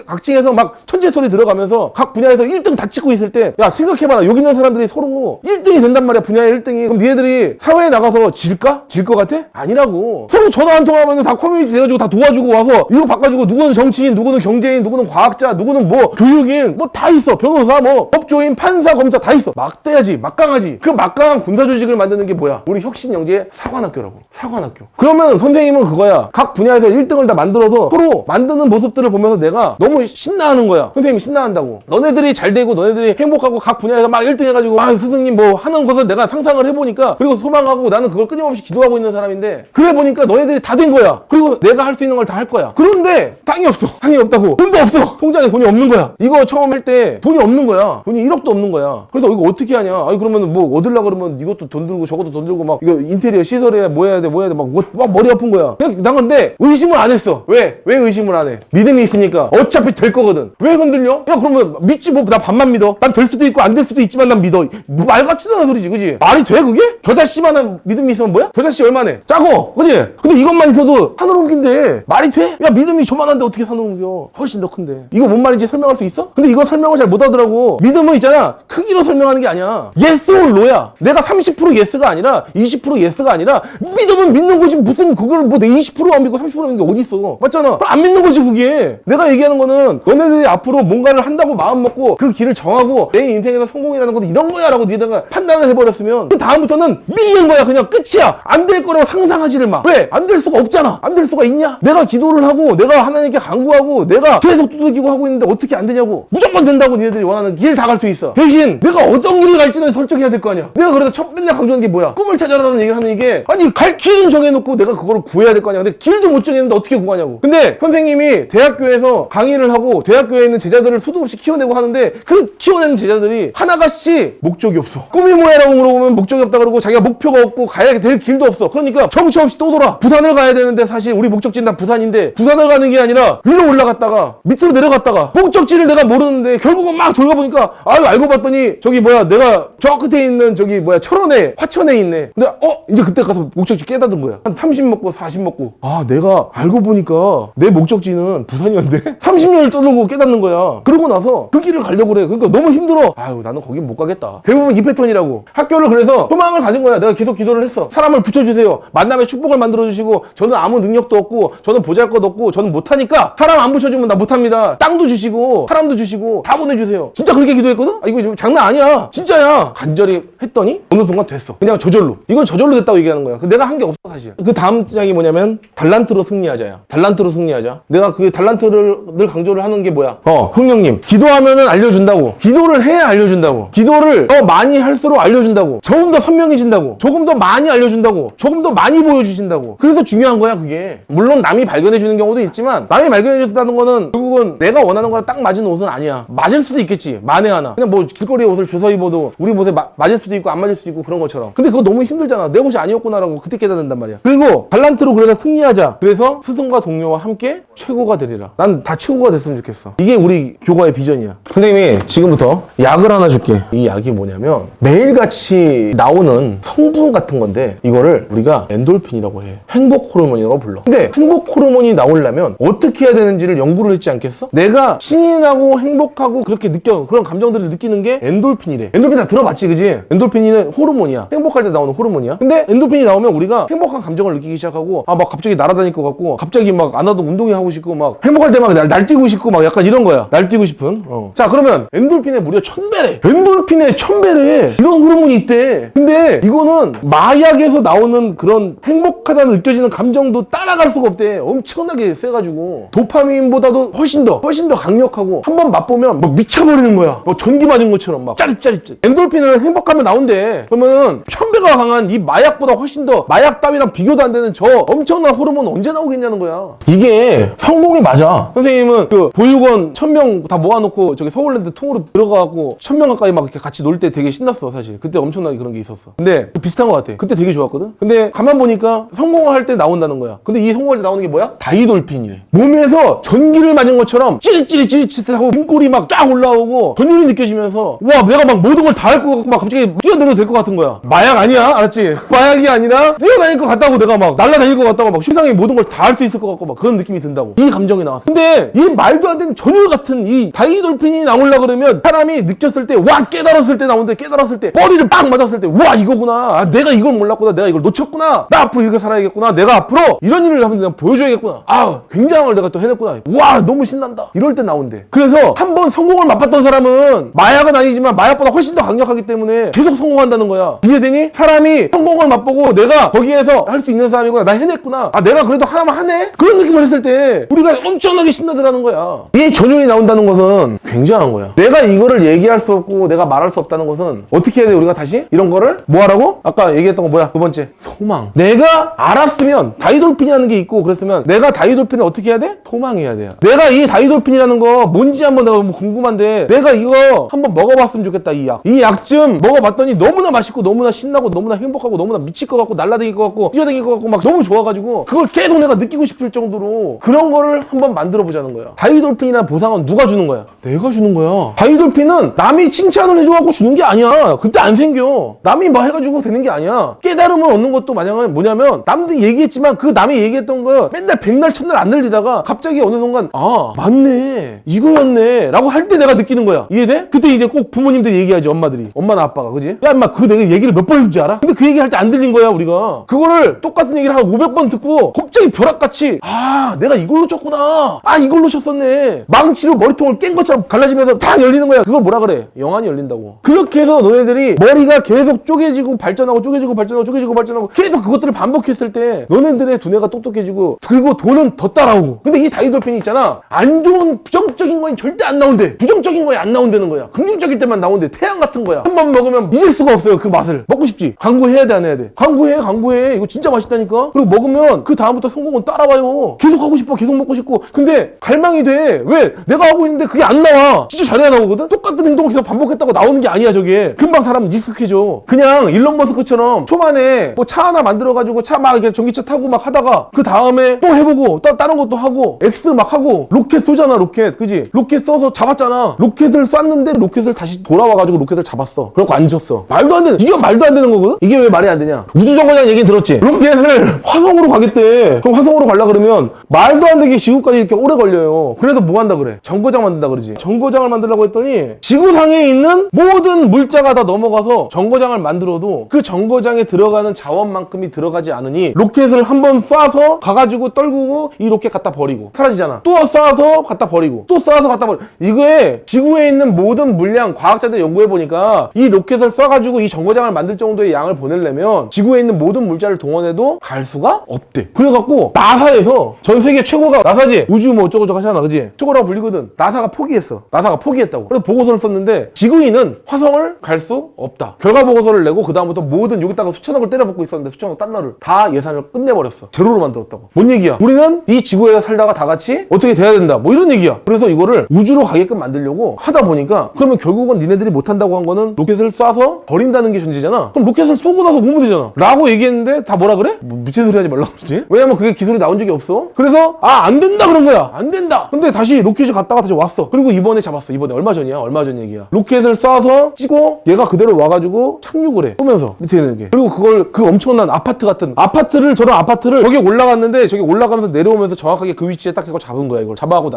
각층에서 막 천재 소리 들어가면서 각 분야에서 1등 다 찍고 있을 때 야 생각해봐라. 여기 있는 사람들이 서로 1등이 된단 말이야. 분야의 1등이. 그럼 니네들이 사회에 나가서 질까? 질 것 같아? 아니라고. 서로 전화 한 통하면 다 커뮤니티 돼가지고 다 도와주고 와서 이거 바꿔주고 누구는 정치인 누구는 경제인 누구는 과학자 누구는 뭐 교육인 뭐 다 있어. 변호사 뭐 법조인 판사 검사 다 있어. 막대야지 막강하지. 그 막강한 군사 조직을 만드는 게 뭐야? 우리 혁신영재의 사관학교라고. 사관학교. 그러면 선생님은 그거야. 각 분야에서 1등을 다 만들어서 서로 만드는 모습들을 보면서 내가 너무 신나하는 거야. 선생님이 신나한다고. 너네들이 잘 되고 너네들이 행복하고 각 분야에서 막 1등 해가지고 아 스승님 뭐 하는 것을 내가 상상을 해보니까 그리고 소망하고 나는 그걸 끊임없이 기도하고 있는 사람인데 그래 보니까 너네들이 다 된 거야. 그리고 내가 할 수 있는 걸 다 할 거야. 그런데 땅이 없어. 땅이 없다고. 돈도 없어. 통장에 돈이 없는 거야. 이거 처음 할 때 돈이 없는 거야. 돈이 1억도 없는 거야. 그래서 이거 어떻게 하냐. 아니 그러면 뭐 얻으려고 그러면 이것도 돈 들고 저것도 돈 들고 막 이거 인테리어 시설해야 뭐 해야 돼 막 머리 아픈 거야. 그냥 난 근데 의심을 안 했어. 왜 의심을 안 해? 믿음이 있으니까 어차피 될 거거든. 왜 흔들려? 야 그러면 믿지 뭐 나 반만 믿어. 난 될 수도 있고 안 될 수도 있지만 난 믿어. 뭐 말 같지도 않은 소리지 그지? 말이 돼 그게? 겨자씨만한 믿음이 있으면 뭐야? 겨자씨 얼마네? 작어 그지? 근데 이것만 있어도 산을 옮긴대. 말이 돼? 야 믿음이 저만한데 어떻게 산을 옮겨? 훨씬 더 큰데. 이거 뭔 말인지 설명할 수 있어? 근데 이거 설명을 잘 못하더라고. 믿음은 있잖아 크기로 설명하는 게 아니야. yes or no야. 내가 30% yes가 아니라 20% yes가 아니라 믿음은 믿는 거지. 무슨 그걸 뭐 내 20%안 믿고 30% 믿는 게 어디 있어? 맞잖아. 안 믿는 거지 그게. 내가 얘기하는 거는 너네들이 앞으로 뭔가를 한다고 마음 먹고 그 길을 정하고 내 인생에서 성공이라는 건 이런 거야 라고 니네가 판단을 해버렸으면 그 다음부터는 믿는 거야. 그냥 끝이야. 안 될 거라고 상상하지를 마. 왜? 안 될 수가 없잖아. 안 될 수가 있냐? 내가 기도를 하고 내가 하나님께 간구하고 내가 계속 두들기고 하고 있는데 어떻게 안 되냐고. 무조건 된다고 니네들이 원하는 길 다 갈 수 있어. 대신 내가 어떤 길을 갈지는 설정해야 될 거 아니야. 내가 그래서 맨날 강조하는 게 뭐야? 꿈을 찾아라는 얘기를 하는 이게 아니 갈 길은 정해놓고 내가 그거를 구해야 될 거 아니야. 근데 길도 못 정했는데 어떻게 구하냐고. 근데 선생님이 대학교에서 강의를 하고 대학교에 있는 제자들을 수도 없이 키워내고 하는데 그 키워내는 제자들이 하나같이 목적이 없어. 꿈이 뭐야라고 물어보면 목적이 없다 그러고 자기가 목표가 없고 가야 될 길도 없어. 그러니까 정처 없이 또 돌아. 부산을 가야 되는데 사실 우리 목적지는 다 부산인데 부산을 가는 게 아니라 위로 올라갔다가 밑으로 내려갔다가 목적지를 내가 모르는데 결국은 막 돌아보니까 아유 알고 봤더니 저기 뭐야 내가 저 끝에 있는 저기 뭐야 철원에 화천에 있네. 근데 이제 그때 가서 목적지 깨닫은 거야. 한 30 먹고 40 먹고 아 내가 알고 보니까 내 목적지는 부산이었는데 30년을 떠들고 깨닫는 거야. 그러고 나서 그 길을 가려고 그래. 그러니까 너무 힘들어. 아유 나는 거긴 못 가겠다. 대부분 이 패턴이라고. 학교를 그래서 소망을 가진 거야. 내가 계속 기도를 했어. 사람을 붙여주세요. 만남의 축복을 만들어주시고 저는 아무 능력도 없고 저는 보잘것 없고 저는 못하니까 사람 안 붙여주면 나 못합니다. 땅도 주시고 사람도 주시고 다 보내주세요. 진짜 그렇게 기도했거든? 아 이거 장난 아니야. 진짜야. 간절히 했더니 어느 순간 됐어. 그냥 저절로. 이건 저절로 됐다고 얘기하는 거야. 내가 한 게 없어 사실. 그 다음 장이 뭐냐면 달란트로 승리하자야. 달란트로 승리하자. 내가 그 달란트를 늘 강조를 하는 게 뭐야? 흥령님 기도하면은 알려준다고. 기도를 해야 알려준다고. 기도를 더 많이 할수록 알려준다고. 조금 더 선명해진다고. 조금 더 많이 알려준다고. 조금 더 많이 보여주신다고. 그래서 중요한 거야 그게. 물론 남이 발견해주는 경우도 있지만 남이 발견해줬다는 거는 결국은 내가 원하는 거랑 딱 맞은 옷은 아니야. 맞을 수도 있겠지. 만에 하나. 그냥 뭐 길거리에 옷을 주워 입어도 우리 옷에 맞을 수도 있고 안 맞을 수도 있고 그런 것처럼. 근데 그거 너무 힘들잖아. 내 옷이 아니었구나라고 그때 깨닫는단 말이야. 그리고 달란트로 그래서 승리하자. 그래서 스승과 동료와 함께 최고가 되리라. 난 다 최고가 됐으면 좋겠어. 이게 우리 교과의 비전이야. 선생님이 지금부터 약을 하나 줄게. 이 약이 뭐냐면 매일같이 나오는 성분 같은 건데 이거를 우리가 엔돌핀이라고 해. 행복 호르몬이라고 불러. 근데 행복 호르몬이 나오려면 되려면 어떻게 해야 되는지를 연구를 했지 않겠어? 내가 신이 나고 행복하고 그렇게 느껴 그런 감정들을 느끼는 게 엔돌핀이래. 엔돌핀 다 들어봤지, 그지? 엔돌핀은 호르몬이야. 행복할 때 나오는 호르몬이야. 근데 엔돌핀이 나오면 우리가 행복한 감정을 느끼기 시작하고 막 갑자기 날아다닐 것 같고 갑자기 막 안 와도 운동이 하고 싶고 막 행복할 때 막 날뛰고 싶고 막 약간 이런 거야. 날뛰고 싶은. 자, 그러면 엔돌핀에 무려 1000배래. 엔돌핀에 1000배래. 이런 호르몬이 있대. 근데 이거는 마약에서 나오는 그런 행복하다는 느껴지는 감정도 따라갈 수가 없대. 엄청나게 세가지고 도파민보다도 훨씬 더 강력하고 한 번 맛보면 막 미쳐버리는 거야. 뭐 전기 맞은 것처럼 막 짜릿짜릿. 엔돌핀은 행복하면 나온대. 그러면 1000배가 강한 이 마약보다 훨씬 더 마약 따위랑 비교도 안 되는 저 엄청난 호르몬 언제 나오겠냐는 거야. 이게 성공이 맞아. 선생님은 그 보육원 1000명 다 모아놓고 저기 서울랜드 통으로 들어가갖고 1000명 가까이 막 이렇게 같이 놀 때 되게 신났어. 사실 그때 엄청나게 그런 게 있었어. 근데 비슷한 것 같아. 그때 되게 좋았거든. 근데 가만 보니까 성공을 할 때 나온다는 거야. 근데 이 성공할 때 나오는 게 뭐야? 다이돌핀이래. 몸에서 전기를 맞은 것처럼 찌릿찌릿하고 등골이 막 쫙 올라오고 전율이 느껴지면서 와 내가 막 모든 걸 다 할 것 같고 막 갑자기 뛰어내려도 될 것 같은 거야. 마약 아니야, 알았지? 마약이 아니라 뛰어다닐 것 같다고, 내가 막 날아다닐 것 같다고, 막 세상에 모든 걸 다 할 수 있을 것 같고 막 그런 느낌이 든다고. 이 감정이 나왔어. 근데 이 말도 안 되는 전율 같은 이 다이돌핀이 나오려고 그러면 사람이 느꼈을 때, 와 깨달았을 때 나오는데, 깨달았을 때 머리를 빡 맞았을 때 와 이거구나, 아, 내가 이걸 몰랐구나, 내가 이걸 놓쳤구나, 나 앞으로 이렇게 살아야겠구나, 내가 앞으로 이런 일을 하면 내가 보여줘야겠구나, 아 굉장한 걸 내가 또 해냈구나, 와 너무 신난다, 이럴 때 나온대. 그래서 한번 성공을 맛봤던 사람은 마약은 아니지만 마약보다 훨씬 더 강력하기 때문에 계속 성공한다는 거야. 이해되니? 사람이 성공을 맛보고 내가 거기에서 할 수 있는 사람이구나, 나 해냈구나, 아 내가 그래도 하나만 하네, 그런 느낌을 했을 때 우리가 엄청나게 신나더라는 거야. 이 전율이 나온다는 것은 굉장한 거야. 내가 이거를 얘기할 수 없고 내가 말할 수 없다는 것은 어떻게 해야 돼? 우리가 다시 이런 거를 뭐 하라고? 아까 얘기했던 거 뭐야? 두 번째, 소망. 내가 알았으면, 다이돌핀이라는 게 있고 그랬으면 내가 다이돌핀을 어떻게 해야 돼? 소망해야 돼요. 내가 이 다이돌핀이라는 거 뭔지 한번 내가 너무 궁금한데 내가 이거 한번 먹어봤으면 좋겠다. 이 약 좀 먹어봤더니 너무나 맛있고 너무나 신나고 너무나 행복하고 너무나 미칠 것 같고 날라다닐 것 같고 뛰어다닐 것 같고 막 너무 좋아가지고 그걸 계속 내가 느끼고 싶을 정도로 그런 거를 한번 만들어 보자는 거야. 다이돌핀이라는 보상은 누가 주는 거야? 내가 주는 거야. 다이돌핀은 남이 칭찬을 해줘갖고 주는 게 아니야. 그때 안 생겨. 남이 뭐 해가지고 되는 게 아니야. 깨달음을 얻는 것도 마냥 뭐냐면, 남들이 얘기했지만 그 남이 얘기했던 거 맨날 백날 첫날 안 들리다가 갑자기 어느 순간 아 맞네 이거였네 라고 할 때 내가 느끼는 거야. 이해돼? 그때 이제 꼭 부모님들이 얘기하지, 엄마들이, 엄마나 아빠가, 그지? 야 인마 그 내가 얘기를 몇 번 했는지 알아? 근데 그 얘기 할 때 안 들린 거야. 우리가 그거를 똑같은 얘기를 한 500번 듣고 갑자기 벼락같이 아 내가 이걸 놓쳤구나, 아 이걸 놓쳤었네, 망치로 머리통을 깬 것처럼 갈라지면서 탁 열리는 거야. 그걸 뭐라 그래? 영안이 열린다고. 그렇게 해서 너네들이 머리가 계속 쪼개지고 발전하고 쪼개지고 발전하고 쪼개지고 발전하고 계속 그것들을 반복했을 때 너네들의 두뇌가 똑똑해지고, 그리고 돈은 더 따라오고. 근데 이 다이돌핀이 있잖아, 안 좋은 부정적인 거엔 절대 안 나온대. 부정적인 거에 안 나온다는 거야. 긍정적일 때만 나온대. 태양 같은 거야. 한 번 먹으면 잊을 수가 없어요. 그 맛을. 먹고 싶지? 광고해야 돼 안 해야 돼? 광고해. 이거 진짜 맛있다니까. 그리고 먹으면 그 다음부터 성공은 따라와요. 계속 하고 싶어, 계속 먹고 싶고. 근데 갈망이 돼. 왜? 내가 하고 있는데 그게 안 나와. 진짜 잘해야 나오거든? 똑같은 행동을 계속 반복했다고 나오는 게 아니야. 저게 금방 사람은 익숙해져. 그냥 일론 머스크처럼 초반에 뭐 차 하나 만들어가지고 차 막 이렇게 전기차 타고 막 하다가 그 다음에 또 해보고 다른 것도 하고 X 막 하고 로켓 쏘잖아. 로켓, 그지? 로켓 쏘서 잡았잖아. 로켓을 쐈는데 로켓을 다시 돌아와가지고 로켓을 잡았어. 그래갖고 안 졌어. 말도 안 되는, 이게 말도 안 되는 거거든? 이게 왜 말이 안 되냐? 우주정거장 얘기 들었지? 로켓을 화성으로 가겠대. 그럼 화성으로 가려 그러면 말도 안 되게 지구까지 이렇게 오래 걸려요. 그래서 뭐 한다 그래? 정거장 만든다 그러지. 정거장을 만들려고 했더니 지구상에 있는 모든 물자가 다 넘어가서 정거장을 만들어도 그 정거장에 들어가는 자원만큼이 들어가지 않으니 로켓을 한번 쏴서 가가지고 떨구고 이 로켓 갖다 버리고 사라지잖아. 또 쏴서 갖다 버리고 또 쏴서 갖다 버리고. 이거에 지구에 있는 모든 물량, 과학자들 연구해보니까 이 로켓을 쏴가지고 이 정거장을 만들 정도의 양을 보내려면 지구에 있는 모든 물자를 동원해도 갈 수가 없대. 그래갖고 나사에서, 전 세계 최고가 나사지, 우주 뭐 어쩌고저쩌고 하잖아, 그지? 최고라고 불리거든. 나사가 포기했어. 나사가 포기했다고. 그래서 보고서를 썼는데 지구인은 화성을 갈 수 없다. 결과 보고서를 내고 그 다음부터 모든, 여기다가 수천억을 때려붓고 있었는데 수천억 달러를 다 예산을 끝내버렸어. 제로로 만들었다고. 뭔 얘기야? 우리는 이 지구에서 살다가 다 같이 어떻게 돼야 된다, 뭐 이런 얘기야. 그래서 이거를 우주로 가게끔 만들려고 하다 보니까, 그러면 결국은 니네들이 못한다고 한 거는 로켓을 쏴서 버린다는 게 전제잖아. 그럼 로켓을 쏘고 나서 오면 되잖아 라고 얘기했는데 다 뭐라 그래? 뭐 무채 소리 하지 말라고 그러지? 왜냐면 그게 기술이 나온 적이 없어. 그래서 안 된다 그런 거야. 안 된다. 근데 다시 로켓이 갔다가 다시 왔어. 그리고 이번에 잡았어. 이번에 얼마 전이야? 얼마 전 얘기야. 로켓을 쏴서 찍고 얘가 그대로 와가지고 착륙을 해. 쏘면서 밑에 있는 게. 그리고 그걸 그 엄청난 아파트 같은 아파트를, 저런 아파트를 저기 올라갔는데 저기 올라가면서 내려오면서 보면서 정확하게 그 위치에 딱 해서 잡은 거야. 이걸 잡아갖고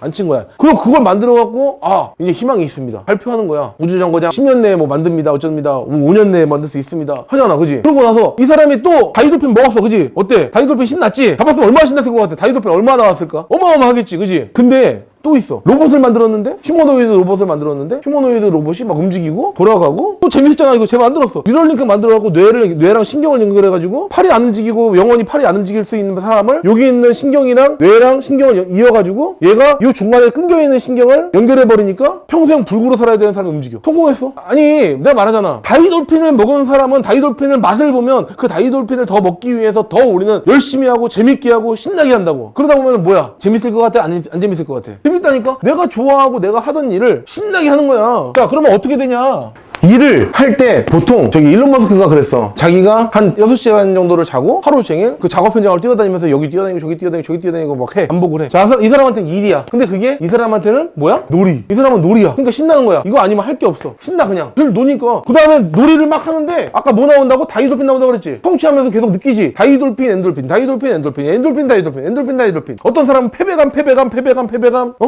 앉힌 거야. 그리고 그걸 만들어갖고 이제 희망이 있습니다. 발표하는 거야. 우주정거장 10년 내에 뭐 만듭니다. 어쩝니다. 5년 내에 만들 수 있습니다. 하잖아, 그지? 그러고 나서 이 사람이 또 다이돌핀 먹었어, 그지? 어때? 다이돌핀 신났지? 잡았으면 얼마나 신났을 것 같아? 다이돌핀 얼마나 나왔을까? 어마어마하겠지, 그지? 근데 또 있어. 로봇을 만들었는데, 휴머노이드 로봇을 만들었는데, 휴머노이드 로봇이 막 움직이고 돌아가고 또 재밌었잖아. 이거 제가 만들었어. 뉴럴링크 만들어갖고 뇌랑 신경을 연결해가지고 팔이 안 움직이고 영원히 팔이 안 움직일 수 있는 사람을 여기 있는 신경이랑 뇌랑 신경을 이어가지고 얘가 이 중간에 끊겨있는 신경을 연결해버리니까 평생 불구로 살아야 되는 사람이 움직여. 성공했어. 아니, 내가 말하잖아. 다이돌핀을 먹은 사람은 다이돌핀을 맛을 보면 그 다이돌핀을 더 먹기 위해서 더 우리는 열심히 하고 재밌게 하고 신나게 한다고. 그러다 보면 뭐야? 재밌을 것 같아? 안 재밌을 것 같아? 재밌다니까? 내가 좋아하고 내가 하던 일을 신나게 하는 거야. 야, 그러면 어떻게 되냐? 일을 할 때 보통 저기 일론 머스크가 그랬어. 자기가 한 6시간 정도를 자고 하루 종일 그 작업 현장을 뛰어다니면서 여기 뛰어다니고 저기 뛰어다니고 저기 뛰어다니고 막 해. 반복을 해. 자, 이 사람한테는 일이야. 근데 그게 이 사람한테는 뭐야? 놀이. 이 사람은 놀이야. 그러니까 신나는 거야. 이거 아니면 할 게 없어. 신나 그냥. 늘 노니까. 그 다음에 놀이를 막 하는데 아까 뭐 나온다고? 다이돌핀 나온다고 그랬지? 성취하면서 계속 느끼지? 다이돌핀, 엔돌핀, 다이돌핀, 엔돌핀, 엔돌핀, 다이돌핀, 엔돌핀, 다이돌핀. 어떤 사람은 패배감.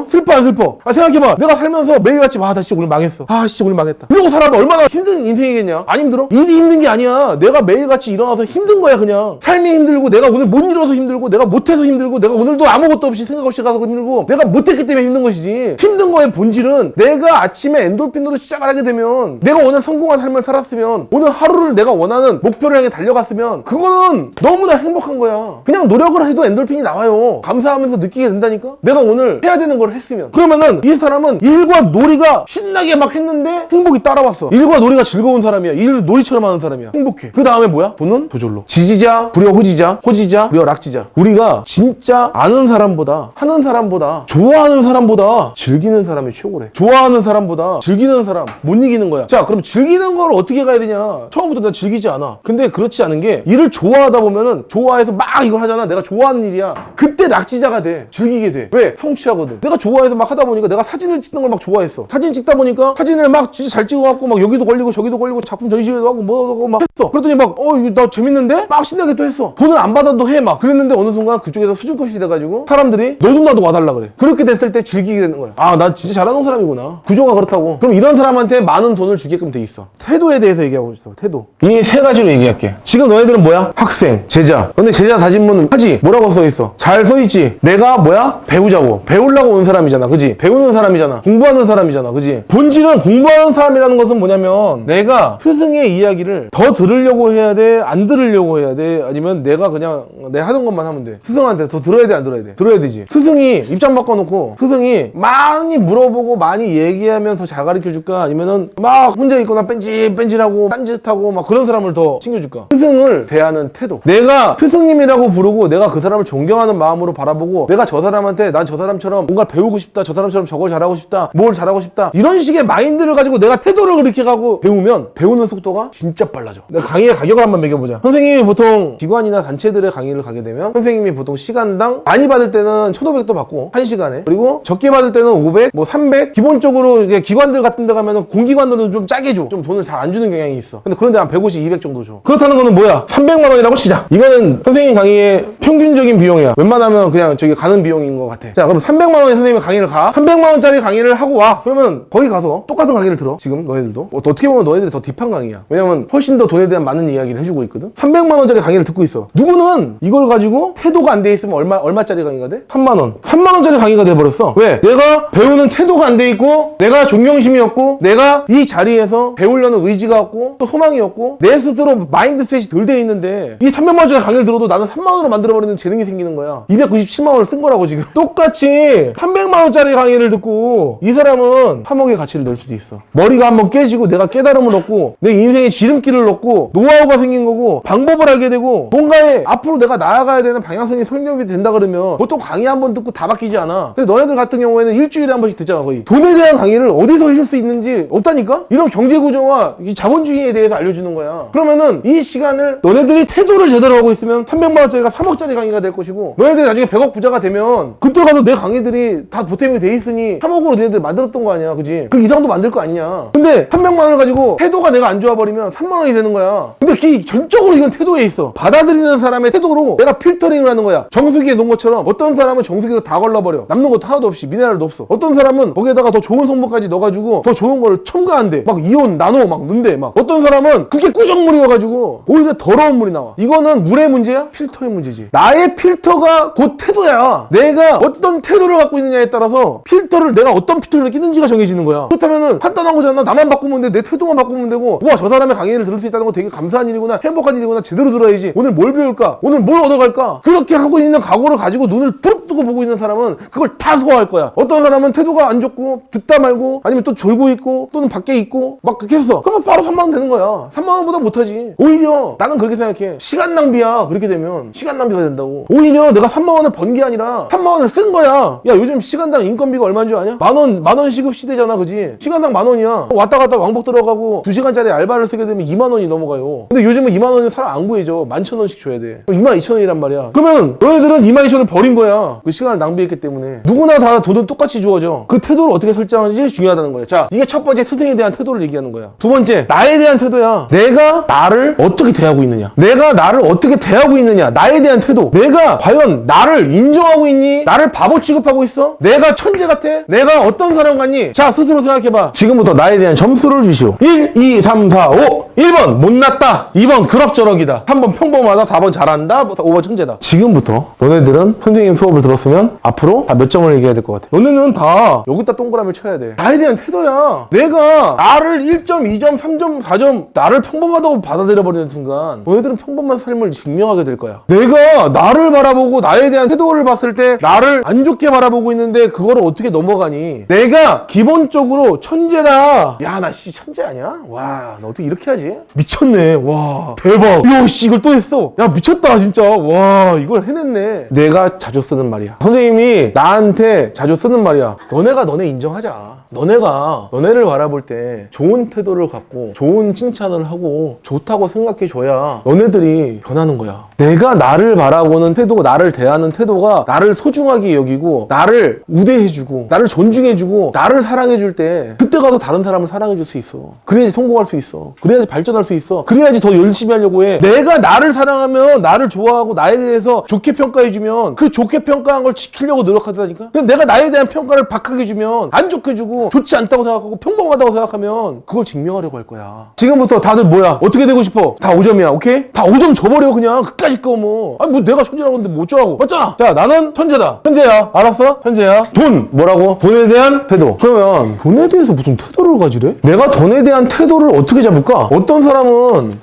슬퍼 안 슬퍼? 생각해봐. 내가 살면서 매일같이 나 진짜 오늘 망했어. 진짜 오늘 망했다. 이러고 살아도 얼마나 힘든 인생이겠냐? 안 힘들어? 일이 힘든 게 아니야. 내가 매일같이 일어나서 힘든 거야, 그냥. 삶이 힘들고, 내가 오늘 못 일어서 힘들고, 내가 못해서 힘들고, 내가 오늘도 아무것도 없이 생각 없이 가서 힘들고, 내가 못했기 때문에 힘든 것이지. 힘든 거의 본질은 내가 아침에 엔돌핀으로 시작을 하게 되면, 내가 오늘 성공한 삶을 살았으면, 오늘 하루를 내가 원하는 목표를 향해 달려갔으면, 그거는 너무나 행복한 거야. 그냥 노력을 해도 엔돌핀이 나와요. 감사하면서 느끼게 된다니까? 내가 오늘 해야 되는 걸 했으면. 그러면은 이 사람은 일과 놀이가 신나게 막 했는데 행복이 따라왔어. 일과 놀이가 즐거운 사람이야. 일을 놀이처럼 하는 사람이야. 행복해. 그 다음에 뭐야? 돈은 저절로. 지지자, 불여 호지자, 호지자, 불여 락지자. 우리가 진짜 아는 사람보다, 하는 사람보다, 좋아하는 사람보다 즐기는 사람이 최고래. 좋아하는 사람보다 즐기는 사람 못 이기는 거야. 자, 그럼 즐기는 걸 어떻게 가야 되냐? 처음부터 나 즐기지 않아. 근데 그렇지 않은 게 일을 좋아하다 보면은 좋아해서 막 이걸 하잖아. 내가 좋아하는 일이야. 그때 락지자가 돼. 즐기게 돼. 왜? 성취하거든. 내가 좋아해서 막 하다 보니까 내가 사진을 찍는 걸 막 좋아했어. 사진 찍다 보니까 사진을 막 진짜 잘 찍어갖고 막 여기도 걸리고 저기도 걸리고 작품 전시회도 하고 뭐 하고 막 했어. 그랬더니 막 이거 나 재밌는데? 막 신나게 또 했어. 돈을 안 받아도 해 막. 그랬는데 어느 순간 그쪽에서 수준급이 돼가지고 사람들이 너도 나도 와달라 그래. 그렇게 됐을 때 즐기게 되는 거야. 나 진짜 잘하는 사람이구나. 구조가 그렇다고. 그럼 이런 사람한테 많은 돈을 주게끔 돼 있어. 태도에 대해서 얘기하고 있어. 태도. 이 세 가지로 얘기할게. 지금 너희들은 뭐야? 학생, 제자. 근데 제자 다짐문 하지? 뭐라고 써있어? 잘 써있지? 내가 뭐야? 배우자고. 배우려고 온 사람이잖아. 그지? 배우는 사람이잖아. 공부하는 사람이잖아. 그지? 본질은 공부하는 사람이라는 것은 뭐냐면 내가 스승의 이야기를 더 들으려고 해야 돼? 안 들으려고 해야 돼? 아니면 내가 그냥 내 하는 것만 하면 돼? 스승한테 더 들어야 돼? 안 들어야 돼? 들어야 되지. 스승이 입장 바꿔놓고 스승이 많이 물어보고 많이 얘기하면 더 잘 가르쳐줄까? 아니면은 막 혼자 있거나 뺀질뺀질하고 딴짓하고 막 그런 사람을 더 챙겨줄까? 스승을 대하는 태도. 내가 스승님이라고 부르고 내가 그 사람을 존경하는 마음으로 바라보고 내가 저 사람한테 난 저 사람처럼 뭔가 배우고 싶다. 저 사람처럼 저걸 잘하고 싶다. 뭘 잘하고 싶다. 이런 식의 마인드를 가지고 내가 태도를 그렇게 가고 배우면 배우는 속도가 진짜 빨라져. 내가 강의의 가격을 한번 매겨보자. 선생님이 보통 기관이나 단체들의 강의를 가게 되면 선생님이 보통 시간당 많이 받을 때는 1,500도 받고 1시간에 그리고 적게 받을 때는 500, 뭐 300 기본적으로 이게 기관들 같은 데 가면은 공기관들은 좀 짜게 줘. 좀 돈을 잘 안 주는 경향이 있어. 근데 그런데 한 150, 200 정도 줘. 그렇다는 거는 뭐야? 300만 원이라고 치자. 이거는 선생님 강의의 평균적인 비용이야. 웬만하면 그냥 저기 가는 비용인 것 같아. 자, 그럼 300만 원에 선생님이 강의를 가. 300만 원짜리 강의를 하고 와. 그러면 거기 가서 똑같은 강의를 들어. 지금 너희들도. 어떻게 보면 너희들이 더 딥한 강의야. 왜냐면 훨씬 더 돈에 대한 많은 이야기를 해주고 있거든. 300만 원짜리 강의를 듣고 있어. 누구는 이걸 가지고 태도가 안 돼 있으면 얼마짜리 강의가 돼? 3만 원. 3만 원짜리 강의가 돼버렸어. 왜? 내가 배우는 태도가 안 돼 있고 내가 존경심이 없고 내가 이 자리에서 배우려는 의지가 없고 또 소망이 없고 내 스스로 마인드셋이 덜 돼 있는데 이 300만 원짜리 강의를 들어도 나는 3만 원으로 만들어버리는 재능이 생기는 거야. 297만 원을 쓴 거라고 지금. 똑같이 300만 원짜리 강의를 듣고 이 사람은 3억의 가치를 낼 수도 있어. 머리가 한번 깨지고 내가 깨달음을 얻고 내 인생에 지름길을 얻고 노하우가 생긴 거고 방법을 알게 되고 뭔가에 앞으로 내가 나아가야 되는 방향성이 설명이 된다 그러면 보통 강의 한 번 듣고 다 바뀌지 않아. 근데 너네들 같은 경우에는 일주일에 한 번씩 듣잖아. 거의 돈에 대한 강의를 어디서 해줄 수 있는지 없다니까? 이런 경제구조와 이 자본주의에 대해서 알려주는 거야. 그러면은 이 시간을 너네들이 태도를 제대로 하고 있으면 300만 원짜리가 3억짜리 강의가 될 것이고 너네들이 나중에 100억 부자가 되면 그때 가서 내 강의들이 다 보탬이 돼 있으니 3억으로 너네들 만들었던 거 아니야. 그지? 그 이상도 만들 거 아니냐. 근데 300만 300만 원을 가지고 태도가 내가 안 좋아버리면 3만 원이 되는 거야. 근데 그게 전적으로 이건 태도에 있어. 받아들이는 사람의 태도로 내가 필터링을 하는 거야. 정수기에 놓은 것처럼 어떤 사람은 정수기에서 다 걸러버려. 남는 것도 하나도 없이 미네랄도 없어. 어떤 사람은 거기에다가 더 좋은 성분까지 넣어가지고 더 좋은 거를 첨가한대. 막 이온, 나노 막 넣는데 막. 어떤 사람은 그게 꾸정물이어가지고 오히려 더러운 물이 나와. 이거는 물의 문제야? 필터의 문제지. 나의 필터가 곧 태도야. 내가 어떤 태도를 갖고 있느냐에 따라서 필터를 내가 어떤 필터를 끼는지가 정해지는 거야. 그렇다면은 간단한 거잖아. 나만 바꾸면 돼. 내 태도만 바꾸면 되고. 우와, 저 사람의 강의를 들을 수 있다는 거 되게 감사한 일이구나. 행복한 일이구나. 제대로 들어야지. 오늘 뭘 배울까? 오늘 뭘 얻어갈까? 그렇게 하고 있는 각오를 가지고 눈을 부릅뜨고 보고 있는 사람은 그걸 다 소화할 거야. 어떤 사람은 태도가 안 좋고 듣다 말고 아니면 또 졸고 있고 또는 밖에 있고 막 그렇게 했어. 그러면 바로 3만 원 되는 거야. 3만 원보다 못하지. 오히려 나는 그렇게 생각해. 시간 낭비야. 그렇게 되면 시간 낭비가 된다고. 오히려 내가 3만 원을 번 게 아니라 3만 원을 쓴 거야. 야, 요즘 시간당 인건비가 얼마인 줄 아냐? 만 원 시급 시대잖아, 그지? 시간당 만 원이야. 왔다 갔다 왕복 들어가고 2시간짜리 알바를 쓰게 되면 2만 원이 넘어가요. 근데 요즘은 2만 원은 사람 안 구해줘. 11,000원씩 줘야 돼. 22,000원이란 말이야. 그러면 너희들은 22,000원을 버린 거야. 그 시간을 낭비했기 때문에. 누구나 다 돈은 똑같이 주어져. 그 태도를 어떻게 설정하는지 중요하다는 거야. 자, 이게 첫 번째 스승에 대한 태도를 얘기하는 거야. 두 번째, 나에 대한 태도야. 내가 나를 어떻게 대하고 있느냐. 내가 나를 어떻게 대하고 있느냐. 나에 대한 태도. 내가 과연 나를 인정하고 있니? 나를 바보 취급하고 있어? 내가 천재 같아? 내가 어떤 사람 같니? 자, 스스로 생각해봐. 지금부터 나에 대한 점수를 주시오. 1, 2, 3, 4, 5. 1번 못났다. 2번 그럭저럭이다. 3번 평범하다. 4번 잘한다. 5번 천재다. 지금부터 너네들은 선생님 수업을 들었으면 앞으로 다 몇 점을 얘기해야 될 것 같아. 너네는 다 여기다 동그라미를 쳐야 돼. 나에 대한 태도야. 내가 나를 1점, 2점, 3점, 4점 나를 평범하다고 받아들여버리는 순간 너네들은 평범한 삶을 증명하게 될 거야. 내가 나를 바라보고 나에 대한 태도를 봤을 때 나를 안 좋게 바라보고 있는데 그거를 어떻게 넘어가니? 내가 기본적으로 천재다. 야, 나 씨 천재 아니야? 와, 나 어떻게 이렇게 하지? 미쳤네. 와, 대박. 야, 씨 이걸 또 했어. 야, 미쳤다 진짜. 와, 이걸 해냈네. 내가 자주 쓰는 말이야. 선생님이 나한테 자주 쓰는 말이야. 너네가 너네 인정하자. 너네가 너네를 바라볼 때 좋은 태도를 갖고 좋은 칭찬을 하고 좋다고 생각해줘야 너네들이 변하는 거야. 내가 나를 바라보는 태도고 나를 대하는 태도가 나를 소중하게 여기고 나를 우대해주고 나를 존중해주고 나를 사랑해줄 때 그때 가서 다른 사람을 사랑해줄 수 있어. 그래야지 성공할 수 있어. 그래야지 발전할 수 있어. 그래야지 더 열심히 하려고 해. 내가 나를 사랑하면 나를 좋아하고 나에 대해서 좋게 평가해주면 그 좋게 평가한 걸 지키려고 노력하다니까. 근데 내가 나에 대한 평가를 박하게 주면 안 좋게 주고 좋지 않다고 생각하고 평범하다고 생각하면 그걸 증명하려고 할 거야. 지금부터 다들 뭐야? 어떻게 되고 싶어? 다 5점이야. 오케이? 다 5점 줘버려 그냥. 끝까지 거 뭐. 아니 뭐 내가 천재라고 했는데 뭐 어쩌라고. 맞잖아. 자, 나는 천재다. 천재야. 알았어? 천재야. 돈. 뭐라고? 돈에 대한 태도. 그러면 돈에 대해서 무슨 태도를 가지래? 내가 돈에 대한 태도를 어떻게 잡을까? 어떤 사람은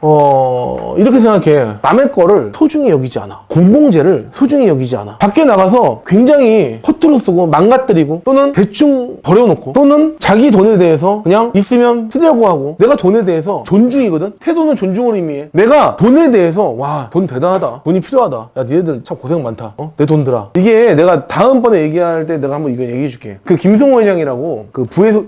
이렇게 생각해. 남의 거를 소중히 여기지 않아. 공봉제를 소중히 여기지 않아. 밖에 나가서 굉장히 허투루 쓰고 망가뜨리고 또는 대충 버려놓고 또는 자기 돈에 대해서 그냥 있으면 쓰려고 하고. 내가 돈에 대해서 존중이거든. 태도는 존중을 의미해. 내가 돈에 대해서 와, 돈 대단하다. 돈이 필요하다. 야, 니네들 참 고생 많다. 내 돈 들아. 이게 내가 다음번에 얘기할 때 내가 한번 이거 얘기해 줄게. 그 김승호 회장이라고 그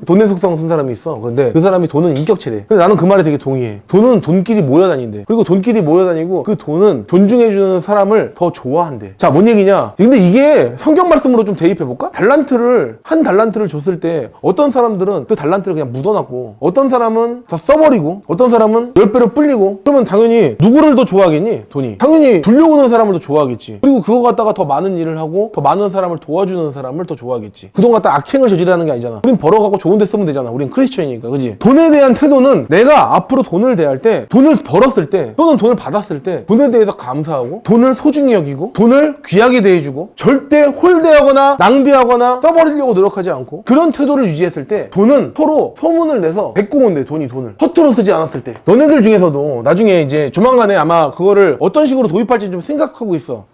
돈의 속성 쓴 사람이 있어. 근데 그 사람이 돈은 인격체래. 근데 나는 그 말에 되게 동의해. 돈은 돈끼리 모여다닌대. 그리고 돈끼리 모여다니고 그 돈은 존중해주는 사람을 더 좋아한대. 자, 뭔 얘기냐? 근데 이게 성경 말씀으로 좀 대입해볼까? 한 달란트를 줬을 때 어떤 사람들은 그 달란트를 그냥 묻어놨고 어떤 사람은 다 써버리고 어떤 사람은 10배로 불리고. 그러면 당연히 누구를 더 좋아하겠니? 돈이. 당연히 불려오는 사람을 더 좋아하겠지. 그리고 그거 갖다가 더 많은 일을 하고 더 많은 사람을 도와주는 사람을 더 좋아하겠지. 그 돈 갖다 악행을 저지르는 게 아니잖아. 우린 벌어갖고 좋은 데 쓰면 되잖아. 우린 크리스천이니까. 그지? 돈에 대한 태도는 내가 앞으로 돈을 대할 때 돈을 벌었을 때 또는 돈을 받았을 때 돈에 대해서 감사하고 돈을 소중히 여기고 돈을 귀하게 대해주고 절대 홀대하거나 낭비하거나 써버리려고 노력하지 않고 그런 태도를 유지했을 때 돈은 서로 소문을 내서 베꼬는데 돈을 허투루 쓰지 않았을 때. 너네들 중에서도 나중에 이제 조만간에 아마 그거를 어떤 식으로 도입할지 좀 생각하고 있어.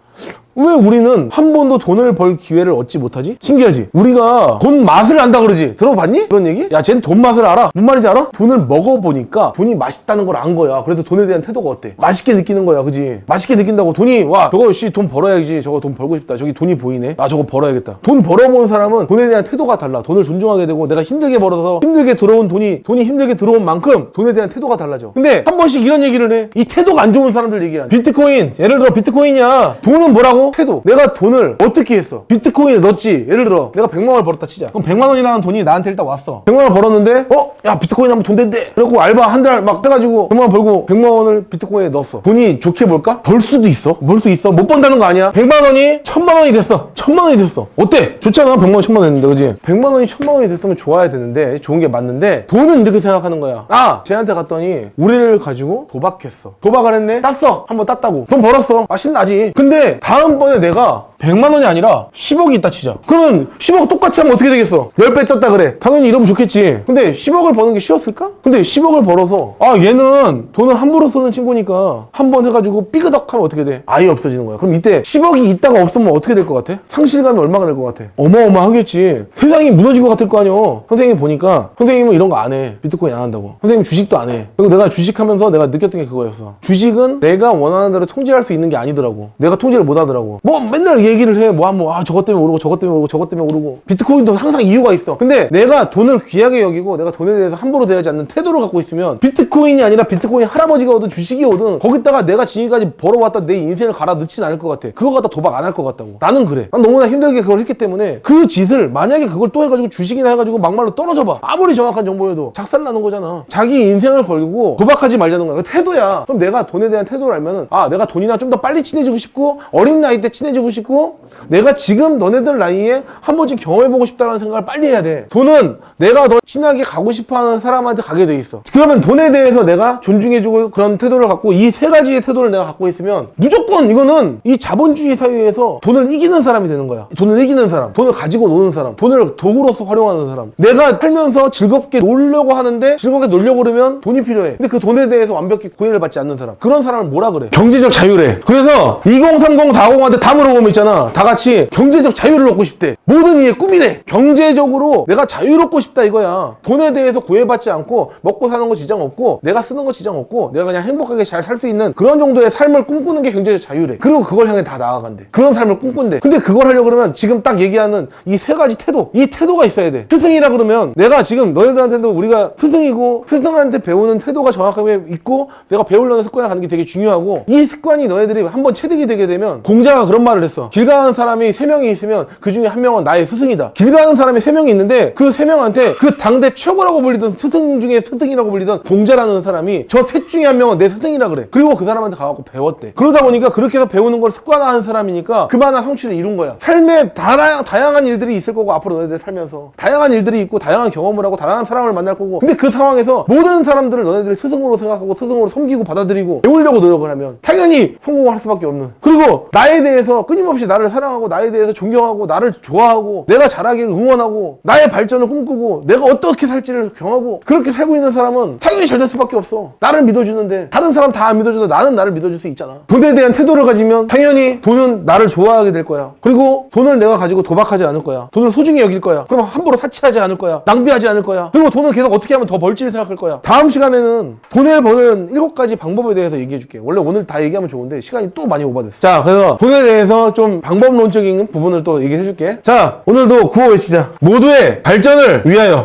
왜 우리는 한 번도 돈을 벌 기회를 얻지 못하지? 신기하지? 우리가 돈 맛을 안다 그러지? 들어봤니? 그런 얘기? 야, 쟤는 돈 맛을 알아. 뭔 말인지 알아? 돈을 먹어보니까 돈이 맛있다는 걸 안 거야. 그래서 돈에 대한 태도가 어때? 맛있게 느끼는 거야, 그지? 맛있게 느낀다고 돈이 와, 저거 돈 벌어야지. 저거 돈 벌고 싶다. 저기 돈이 보이네. 아, 저거 벌어야겠다. 돈 벌어본 사람은 돈에 대한 태도가 달라. 돈을 존중하게 되고 내가 힘들게 벌어서 힘들게 들어온 돈이 힘들게 들어온 만큼 돈에 대한 태도가 달라져. 근데 한 번씩 이런 얘기를 해. 이 태도가 안 좋은 사람들 얘기야. 비트코인, 예를 들어 비트코인이야. 돈은 뭐라고? 그리고 태도. 내가 돈을 어떻게 했어? 비트코인에 넣었지. 예를 들어 내가 100만 원을 벌었다 치자. 그럼 100만 원이라는 돈이 나한테 일단 왔어. 100만 원을 벌었는데 야 비트코인 하면 돈 된대. 그래갖고 알바 한 달 막 해가지고 100만 원 벌고 100만 원을 비트코인에 넣었어. 돈이 좋게 벌까? 벌 수도 있어. 벌 수 있어. 못 번다는 거 아니야. 100만 원이 1000만 원이 됐어. 1000만 원이 됐어. 어때? 좋잖아. 100만 원 1000만 원 됐는데 그지? 100만 원이 1000만 원이 됐으면 좋아야 되는데 좋은 게 맞는데 돈은 이렇게 생각하는 거야. 쟤한테 갔더니 우리를 가지고 도박했어. 도박을 했네? 땄어. 한번 땄다고. 돈 벌었어. 신나지. 근데 다음번에 내가 100만 원이 아니라 10억이 있다 치자. 그러면 10억 똑같이 하면 어떻게 되겠어? 10배 떴다 그래. 당연히 이러면 좋겠지. 근데 10억을 버는 게 쉬웠을까? 근데 10억을 벌어서 얘는 돈을 함부로 쓰는 친구니까 한 번 해가지고 삐그덕 하면 어떻게 돼? 아예 없어지는 거야. 그럼 이때 10억이 있다가 없으면 어떻게 될 것 같아? 상실감이 얼마가 될 것 같아? 어마어마하겠지. 세상이 무너질 것 같을 거 아니야. 선생님이 보니까 선생님은 이런 거 안 해. 비트코인 안 한다고. 선생님 주식도 안 해. 그리고 내가 주식하면서 내가 느꼈던 게 그거였어. 주식은 내가 원하는 대로 통제할 수 있는 게 아니더라고. 내가 통제를 못 하더라고. 뭐 맨날 얘기를 해. 저것 때문에 오르고 저것 때문에 오르고 저것 때문에 오르고. 비트코인도 항상 이유가 있어. 근데 내가 돈을 귀하게 여기고 내가 돈에 대해서 함부로 대하지 않는 태도를 갖고 있으면 비트코인이 아니라 비트코인 할아버지가 오든 주식이 오든 거기다가 내가 지금까지 벌어왔던 내 인생을 갈아 넣진 않을 것 같아. 그거 갖다 도박 안 할 것 같다고. 나는 그래. 난 너무나 힘들게 그걸 했기 때문에 그 짓을 만약에 그걸 또 해가지고 주식이나 해가지고 막말로 떨어져 봐. 아무리 정확한 정보여도 작살나는 거잖아. 자기 인생을 걸고 도박하지 말자는 거야. 그 태도야. 그럼 내가 돈에 대한 태도를 알면은 내가 돈이랑 좀 더 빨리 친해지고 싶고 어린 나이 때 친해지고 싶고 내가 지금 너네들 나이에 한 번쯤 경험해보고 싶다는 생각을 빨리 해야 돼. 돈은 내가 더 친하게 가고 싶어하는 사람한테 가게 돼 있어. 그러면 돈에 대해서 내가 존중해주고 그런 태도를 갖고 이 세 가지의 태도를 내가 갖고 있으면 무조건 이거는 이 자본주의 사회에서 돈을 이기는 사람이 되는 거야. 돈을 이기는 사람, 돈을 가지고 노는 사람, 돈을 도구로서 활용하는 사람. 내가 살면서 즐겁게 놀려고 하는데 즐겁게 놀려고 그러면 돈이 필요해. 근데 그 돈에 대해서 완벽히 구애를 받지 않는 사람. 그런 사람을 뭐라 그래? 경제적 자유래. 그래서 2030, 40한테 다 물어보면 있잖아. 다 같이 경제적 자유를 얻고 싶대. 모든 이의 꿈이래. 경제적으로 내가 자유롭고 싶다 이거야. 돈에 대해서 구애받지 않고 먹고 사는 거 지장 없고 내가 쓰는 거 지장 없고 내가 그냥 행복하게 잘 살 수 있는 그런 정도의 삶을 꿈꾸는 게 경제적 자유래. 그리고 그걸 향해 다 나아간대. 그런 삶을 꿈꾼대. 근데 그걸 하려고 그러면 지금 딱 얘기하는 이 세 가지 태도, 이 태도가 있어야 돼. 스승이라 그러면 내가 지금 너희들한테도 우리가 스승이고 스승한테 배우는 태도가 정확하게 있고 내가 배우려는 습관을 가는 게 되게 중요하고 이 습관이 너희들이 한번 체득이 되게 되면 공자가 그런 말을 했어. 길 가는 사람이 3명이 있으면 그 중에 한 명은 나의 스승이다. 길 가는 사람이 3명이 있는데 그 3명한테 그 당대 최고라고 불리던 스승 중에 스승이라고 불리던 공자라는 사람이 저 셋 중에 한 명은 내 스승이라 그래. 그리고 그 사람한테 가갖고 배웠대. 그러다 보니까 그렇게 해서 배우는 걸 습관화하는 사람이니까 그만한 성취를 이룬 거야. 삶에 다양한 일들이 있을 거고 앞으로 너희들 살면서 다양한 일들이 있고 다양한 경험을 하고 다양한 사람을 만날 거고 근데 그 상황에서 모든 사람들을 너네들이 스승으로 생각하고 스승으로 섬기고 받아들이고 배우려고 노력을 하면 당연히 성공할 수밖에 없는. 그리고 나에 대해서 끊임없이 나를 사랑하고 나에 대해서 존경하고 나를 좋아하고 내가 잘하게 응원하고 나의 발전을 꿈꾸고 내가 어떻게 살지를 경하고 그렇게 살고 있는 사람은 당연히 잘 될 수밖에 없어. 나를 믿어주는데 다른 사람 다 안 믿어줘도 나는 나를 믿어줄 수 있잖아. 돈에 대한 태도를 가지면 당연히 돈은 나를 좋아하게 될 거야. 그리고 돈을 내가 가지고 도박하지 않을 거야. 돈을 소중히 여길 거야. 그럼 함부로 사치하지 않을 거야. 낭비하지 않을 거야. 그리고 돈을 계속 어떻게 하면 더 벌지를 생각할 거야. 다음 시간에는 돈을 버는 7가지 방법에 대해서 얘기해 줄게. 원래 오늘 다 얘기하면 좋은데 시간이 또 많이 오버됐어. 자, 그래서 돈에 대해서 좀 방법론적인 부분을 또 얘기해 줄게. 자, 오늘도 구호 외치자. 모두의 발전을 위하여.